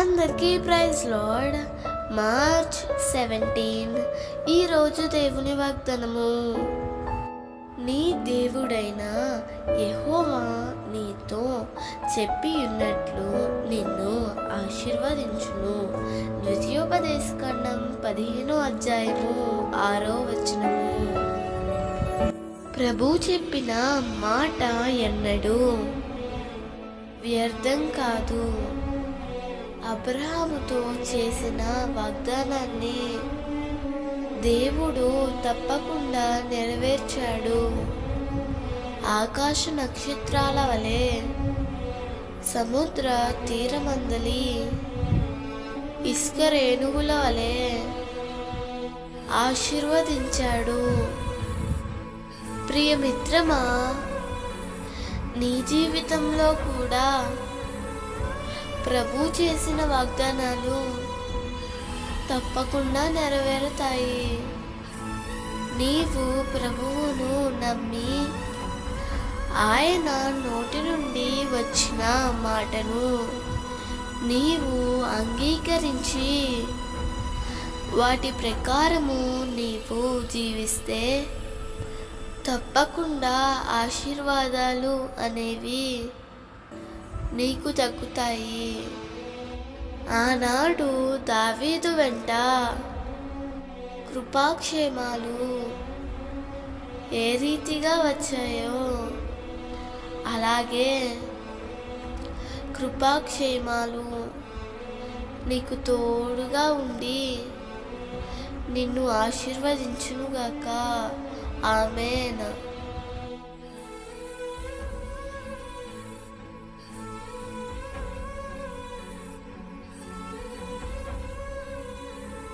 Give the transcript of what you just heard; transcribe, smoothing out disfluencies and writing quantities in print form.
అందరికీ praise lord. March 17 ఈరోజు దేవుని వాగ్దానము. నీ దేవుడైన యెహోవా నీతో చెప్పి ఉన్నట్లు నిన్ను ఆశీర్వదించును. ద్వితీయోపదేశకాండం 15వ అధ్యాయము 6వ వచనము. ప్రభు చెప్పిన మాట ఎన్నడూ వ్యర్థం కాదు. అబ్రహాముతో చేసిన వాగ్దానాన్ని దేవుడు తప్పకుండా నెరవేర్చాడు. ఆకాశ నక్షత్రాల వలె సముద్ర తీరమందలి ఇసుక రేణువుల వలె ఆశీర్వదించాడు. ప్రియమిత్రమా, నీ జీవితంలో కూడా ప్రభు చేసిన వాగ్దానాలు తప్పకుండా నెరవేరుతాయి. నీవు ప్రభువును నమ్మి ఆయన నోటి నుండి వచ్చిన మాటను నీవు అంగీకరించి వాటి ప్రకారము నీవు జీవిస్తే తప్పకుండా ఆశీర్వాదాలు అనేవి నీకు దక్కుతాయి. ఆనాడు దావీదు వెంట కృపాక్షేమాలు ఏ రీతిగా వచ్చాయో అలాగే కృపాక్షేమాలు నీకు తోడుగా ఉండి నిన్ను ఆశీర్వదించునుగాక. ఆమేన్.